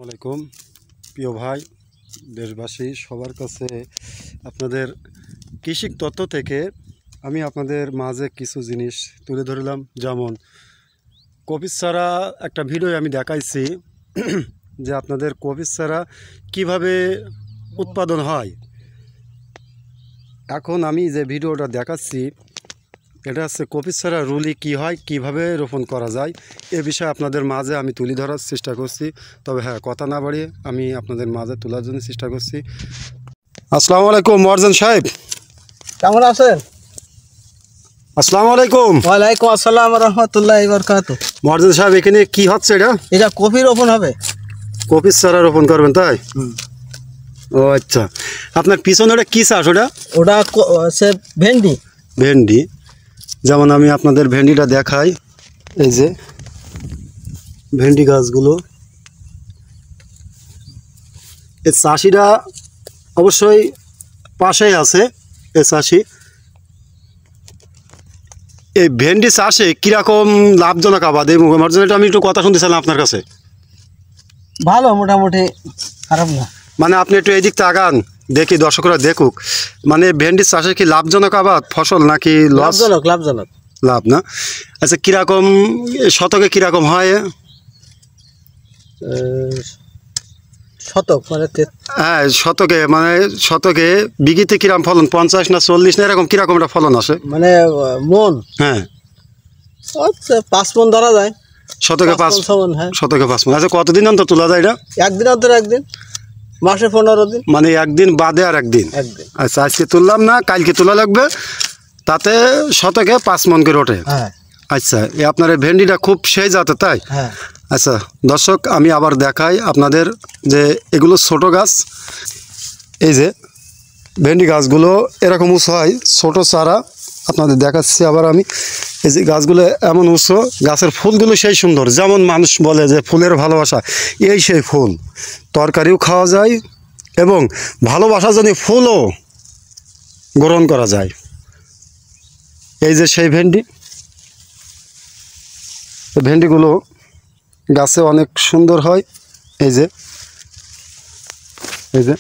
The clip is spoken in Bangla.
আসসালামাইকুম প্রিয় ভাই দেশবাসী সবার কাছে আপনাদের কৃষি তত্ত্ব থেকে আমি আপনাদের মাঝে কিছু জিনিস তুলে ধরলাম। যেমন কপিস চারা একটা ভিডিও আমি দেখাইছি যে আপনাদের কপিস চারা কীভাবে উৎপাদন হয়। এখন আমি যে ভিডিওটা দেখাচ্ছি এটা হচ্ছে কপিস চারা রুলি কী হয়, কিভাবে রোপণ করা যায় এ বিষয়ে আপনাদের মাঝে আমি তুলে ধরার চেষ্টা করছি। তবে হ্যাঁ, কথা না বাড়িয়ে আমি আপনাদের মাঝে তোলার জন্য চেষ্টা করছি। আসসালামু আলাইকুম মর্জান সাহেব, কেমন আছেন? আসসালামু আলাইকুম। ওয়ালাইকুম আসসালাম রহমতুল্লাহি ওয়া বারাকাতুহু। মর্জান সাহেব, এখানে কি হচ্ছে? এটা কফি রোপণ হবে। কপিস চারা রোপণ করবেন তাই? ও আচ্ছা, আপনার পিছনে ওটা কী চাষ? ওটা হচ্ছে ভেন্ডি। ভেন্ডি। যেমন আমি আপনাদের ভেন্ডিটা দেখাই, এই যে ভেন্ডি গাছগুলো। এই চাষিরা অবশ্যই পাশেই আছে। এই চাষি এই ভেন্ডি চাষে কীরকম লাভজনক আবাদ? এই মর্যাদাটা আমি একটু কথা শুনতে চাইলাম আপনার কাছে। ভালো, মোটামুটি খারাপ না। মানে আপনি একটু এই দিক তাকান, দেখি দর্শকরা দেখুক। মানে ভেন্ডি চাষে কি লাভজনক আবাদ ফসল নাকি লস? লাভজনক। লাভ না? আচ্ছা, কীরকম শতকে কীরকম হয়? শতক মানে হ্যাঁ, শতকে বিঘিতে কিরকম ফলন? 50 না 40 না এরকম কিরকম একটা ফলন আসে? মানে মন, হ্যাঁ 5 মন ধরা যায়। শতকে 5 মন। হ্যাঁ, শতকে 5 মন। আচ্ছা, কতদিন অন্তর তোলা যায় এটা? একদিন অন্তর একদিন, মাসে 15 দিন। মানে একদিন বাদে আর একদিন। আচ্ছা, আজকে তুললাম না, কালকে তোলা লাগবে, তাতে শতকে 5 মন করে ওঠে। হ্যাঁ। আচ্ছা, এই আপনার এই ভেন্ডিটা খুব সেই জাতের তাই? হ্যাঁ। আচ্ছা দর্শক, আমি আবার দেখাই আপনাদের যে এগুলো ছোট গাছ। এই যে ভেন্ডি গাছগুলো এরকম উঁচু হয়, ছোট চারা আপনাদের দেখাচ্ছি। আবার আমি এই যে গাছগুলো এমন উঁচু, গাছের ফুলগুলো সেই সুন্দর। যেমন মানুষ বলে যে ফুলের ভালোবাসা, এই সেই ফুল। তরকারিও খাওয়া যায় এবং ভালোবাসার জন্য ফুলও গ্রহণ করা যায়। এই যে সেই ভেন্ডি, ভেন্ডিগুলো গাছে অনেক সুন্দর হয়। এই যে